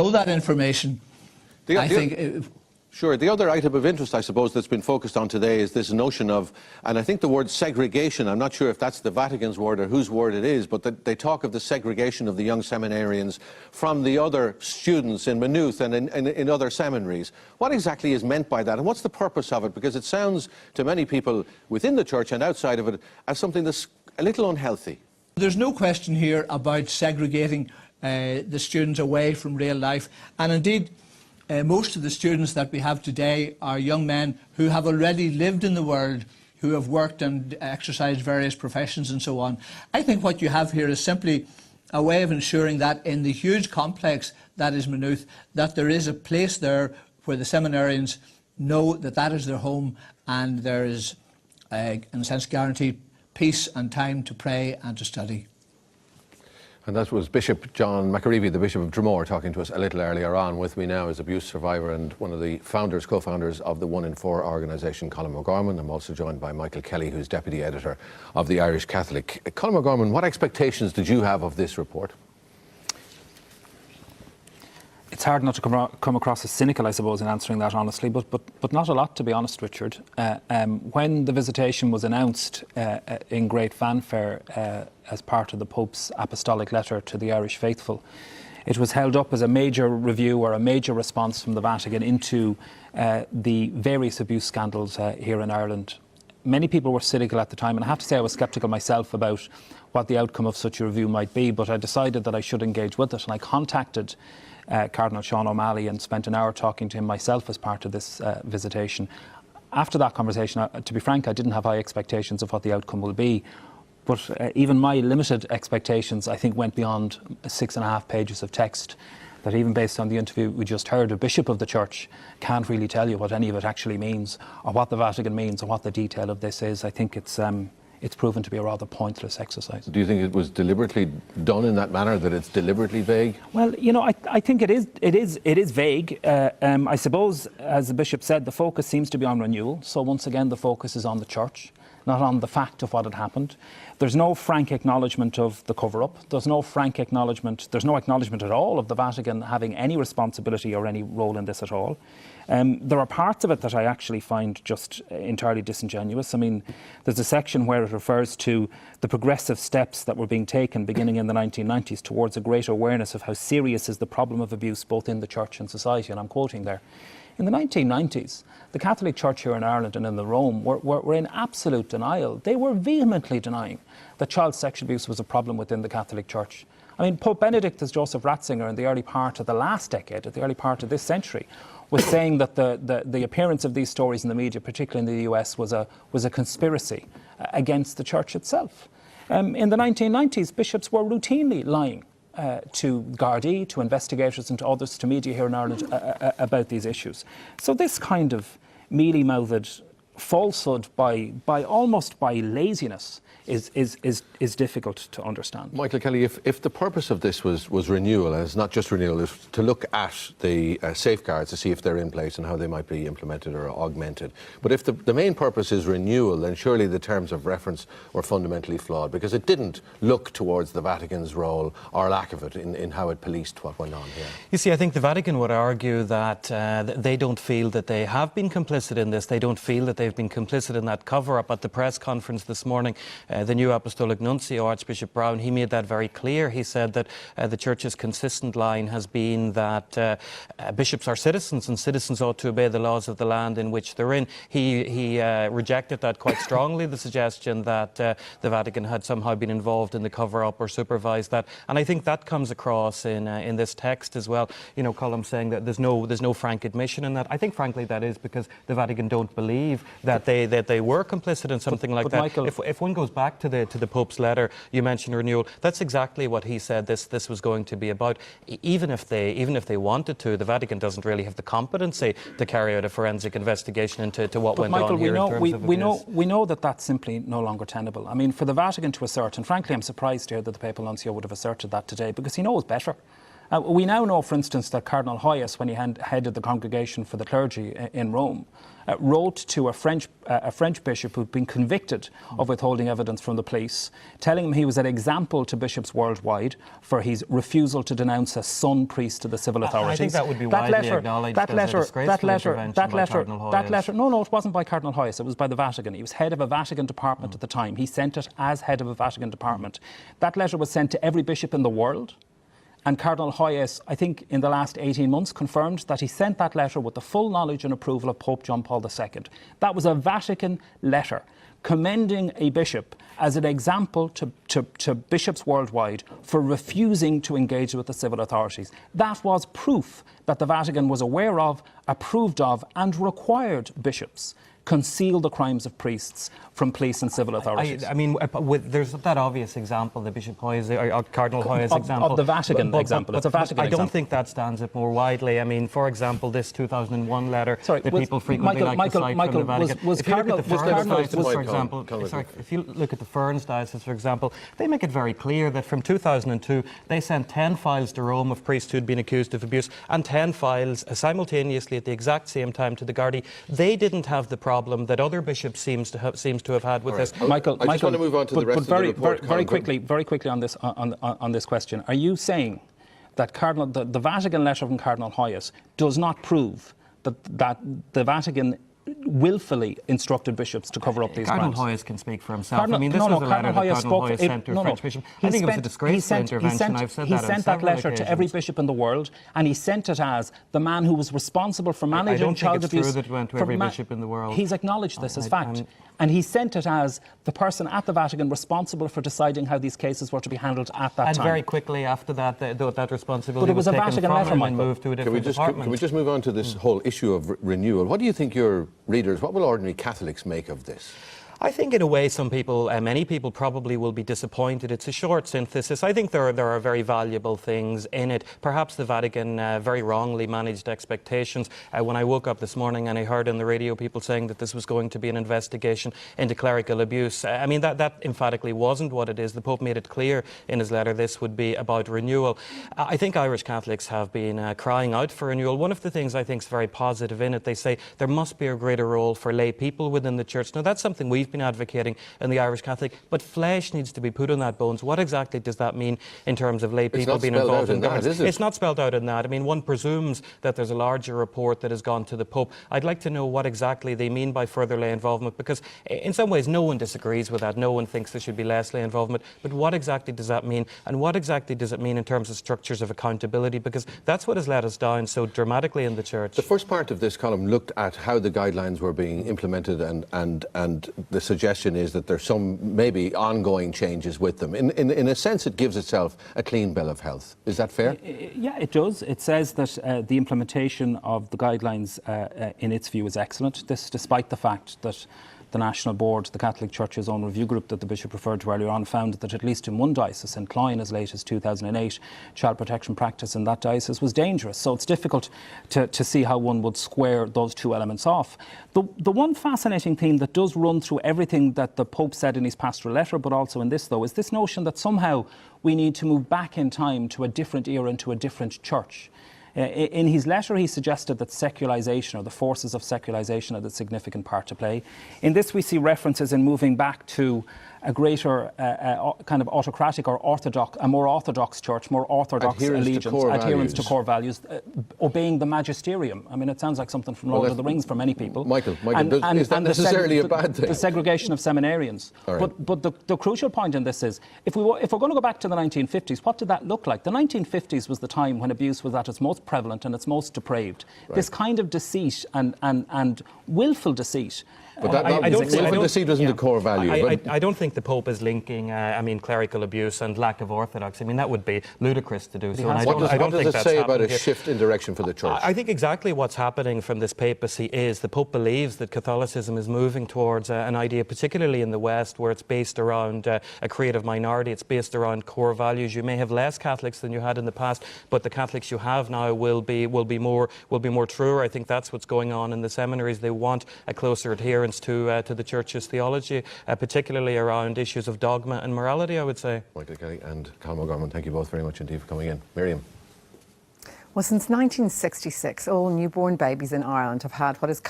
Know that information, I think... Sure. The other item of interest, I suppose, that's been focused on today is this notion of, and I think the word segregation, I'm not sure if that's the Vatican's word or whose word it is, but they talk of the segregation of the young seminarians from the other students in Maynooth and in other seminaries. What exactly is meant by that, and what's the purpose of it? Because it sounds to many people within the church and outside of it as something that's a little unhealthy. There's no question here about segregating the students away from real life, and indeed most of the students that we have today are young men who have already lived in the world, who have worked and exercised various professions and so on. I think what you have here is simply a way of ensuring that in the huge complex that is Maynooth, that there is a place there where the seminarians know that that is their home, and there is, in a sense, guaranteed peace and time to pray and to study. And that was Bishop John McAreevy, the Bishop of Dromore, talking to us a little earlier on. With me now is abuse survivor and one of the founders, co-founders of the 1 in 4 organisation, Colm O'Gorman. I'm also joined by Michael Kelly, who's Deputy Editor of the Irish Catholic. Colm O'Gorman, what expectations did you have of this report? It's hard not to come across as cynical, I suppose, in answering that honestly, but not a lot, to be honest, Richard. When the visitation was announced in great fanfare as part of the Pope's apostolic letter to the Irish faithful, it was held up as a major review or a major response from the Vatican into the various abuse scandals here in Ireland. Many people were cynical at the time, and I have to say I was sceptical myself about what the outcome of such a review might be, but I decided that I should engage with it, and I contacted Cardinal Sean O'Malley and spent an hour talking to him myself as part of this visitation. After that conversation, to be frank, I didn't have high expectations of what the outcome will be, but even my limited expectations, I think, went beyond 6.5 pages of text that, even based on the interview we just heard, a bishop of the church can't really tell you what any of it actually means, or what the Vatican means, or what the detail of this is. I think it's proven to be a rather pointless exercise. Do you think it was deliberately done in that manner, that it's deliberately vague? Well, you know, I think it is vague. I suppose, as the Bishop said, the focus seems to be on renewal. So once again, the focus is on the church, not on the fact of what had happened. There's no frank acknowledgement of the cover-up. There's no acknowledgement at all of the Vatican having any responsibility or any role in this at all. There are parts of it that I actually find just entirely disingenuous. I mean, there's a section where it refers to the progressive steps that were being taken beginning in the 1990s towards a greater awareness of how serious is the problem of abuse both in the church and society, and I'm quoting there. In the 1990s, the Catholic Church here in Ireland and in the Rome were in absolute denial. They were vehemently denying that child sexual abuse was a problem within the Catholic Church. I mean, Pope Benedict, as Joseph Ratzinger in the early part of the last decade, at the early part of this century, was saying that the appearance of these stories in the media, particularly in the US, was a conspiracy against the church itself. In the 1990s, bishops were routinely lying to Gardaí, to investigators and to others, to media here in Ireland about these issues. So this kind of mealy-mouthed falsehood almost by laziness is difficult to understand. Michael Kelly, if the purpose of this was renewal, and it's not just renewal, it's to look at the safeguards to see if they're in place and how they might be implemented or augmented. But if the main purpose is renewal, then surely the terms of reference were fundamentally flawed, because it didn't look towards the Vatican's role or lack of it in how it policed what went on here. You see, I think the Vatican would argue that they don't feel that they have been complicit in this. They don't feel that they've been complicit in that cover-up. At the press conference this morning, the new Apostolic Nuncio, Archbishop Brown, he made that very clear. He said that the Church's consistent line has been that bishops are citizens, and citizens ought to obey the laws of the land in which they're in. He rejected that quite strongly, the suggestion that the Vatican had somehow been involved in the cover-up or supervised that. And I think that comes across in this text as well. You know, Colm saying that there's no frank admission in that. I think, frankly, that is because the Vatican don't believe that they were complicit in something like that. Michael, if one goes back to the Pope's letter, you mentioned renewal. That's exactly what he said this was going to be about. Even if they wanted to, the Vatican doesn't really have the competency to carry out a forensic investigation into what went on here in terms of abuse. We know that that's simply no longer tenable. I mean, for the Vatican to assert, and frankly I'm surprised to hear that the Papal Nuncio would have asserted that today, because he knows better. We now know, for instance, that Cardinal Hoyes, when he headed the Congregation for the Clergy in Rome, wrote to a French bishop who'd been convicted of withholding evidence from the police, telling him he was an example to bishops worldwide for his refusal to denounce a son priest to the civil authorities. I think that would be widely acknowledged as a disgraceful intervention by Cardinal Hoyes. No, it wasn't by Cardinal Hoyes. It was by the Vatican. He was head of a Vatican department at the time. He sent it as head of a Vatican department. That letter was sent to every bishop in the world. And Cardinal Hoyes, I think in the last 18 months, confirmed that he sent that letter with the full knowledge and approval of Pope John Paul II. That was a Vatican letter commending a bishop as an example to bishops worldwide for refusing to engage with the civil authorities. That was proof that the Vatican was aware of, approved of, and required bishops conceal the crimes of priests from police and civil authorities. I mean, there's that obvious example, the Bishop Hoyes, or Cardinal Hoyes example. Of the Vatican example. It's a Vatican example. I don't think that stands up more widely. I mean, for example, this 2001 letter that people frequently like to cite from the Vatican. If you look at the Ferns Diocese, for example, they make it very clear that from 2002, they sent 10 files to Rome of priests who'd been accused of abuse, and 10 files simultaneously at the exact same time to the Gardaí. They didn't have the problem that other bishops seems to have had with this. Michael, I just want to move on to the rest of the report. Very quickly on this question. Are you saying that the Vatican letter from Cardinal Hoyes does not prove that the Vatican willfully instructed bishops to cover up these crimes? Cardinal Hoyes can speak for himself. I mean, this was a letter that Cardinal Hoyes sent to a French bishop. I think it was a disgraceful intervention. I've said that on several occasions. He sent that letter to every bishop in the world, and he sent it as the man who was responsible for managing child abuse. I don't think it's true that it went to every bishop in the world. He's acknowledged this as fact. And he sent it as the person at the Vatican responsible for deciding how these cases were to be handled at that time. And very quickly after that, that responsibility but it was a Vatican letter, and moved to a different department. Can we just move on to this whole issue of renewal? What do you think your readers, what will ordinary Catholics make of this? I think in a way some people, many people probably will be disappointed. It's a short synthesis. I think there are very valuable things in it. Perhaps the Vatican very wrongly managed expectations. When I woke up this morning and I heard on the radio people saying that this was going to be an investigation into clerical abuse. I mean, that emphatically wasn't what it is. The Pope made it clear in his letter this would be about renewal. I think Irish Catholics have been crying out for renewal. One of the things I think is very positive in it, they say there must be a greater role for lay people within the Church. Now, that's something we've been advocating in the Irish Catholic, but flesh needs to be put on that bones. What exactly does that mean in terms of lay people being involved in governance? It's not spelled out in that. I mean, one presumes that there's a larger report that has gone to the Pope. I'd like to know what exactly they mean by further lay involvement, because in some ways no one disagrees with that. No one thinks there should be less lay involvement. But what exactly does that mean? And what exactly does it mean in terms of structures of accountability? Because that's what has let us down so dramatically in the Church. The first part of this column looked at how the guidelines were being implemented, and the suggestion is that there's some maybe ongoing changes with them. In a sense, it gives itself a clean bill of health. Is that fair? Yeah, it does. It says that the implementation of the guidelines, in its view, is excellent. This, despite the fact that the National Board, the Catholic Church's own review group that the Bishop referred to earlier on, found that at least in one diocese, in Cloyne as late as 2008, child protection practice in that diocese was dangerous. So it's difficult to see how one would square those two elements off. The one fascinating theme that does run through everything that the Pope said in his pastoral letter, but also in this, though, is this notion that somehow we need to move back in time to a different era and to a different church. In his letter, he suggested that secularisation, or the forces of secularisation, had a significant part to play. In this, we see references in moving back to a greater kind of autocratic or a more orthodox church, more orthodox allegiance, adherence to core values, obeying the magisterium. I mean, it sounds like something from Lord of the Rings for many people. Michael, is that necessarily a bad thing? The segregation of seminarians. Right. But the crucial point in this is, if we're going to go back to the 1950s, what did that look like? The 1950s was the time when abuse was at its most prevalent and its most depraved. Right. This kind of deceit and willful deceit. But deceit wasn't a core value. I don't think the Pope is linking, clerical abuse and lack of orthodoxy. I mean, that would be ludicrous to do so. What does it say about a shift in direction for the Church? I think exactly what's happening from this papacy is the Pope believes that Catholicism is moving towards an idea, particularly in the West, where it's based around a creative minority. It's based around core values. You may have less Catholics than you had in the past, but the Catholics you have now will be more truer. I think that's what's going on in the seminaries. They want a closer adherence to the Church's theology, particularly around issues of dogma and morality, I would say. Michael Kelly and Colm O'Gorman, thank you both very much indeed for coming in. Miriam. Well, since 1966, all newborn babies in Ireland have had what is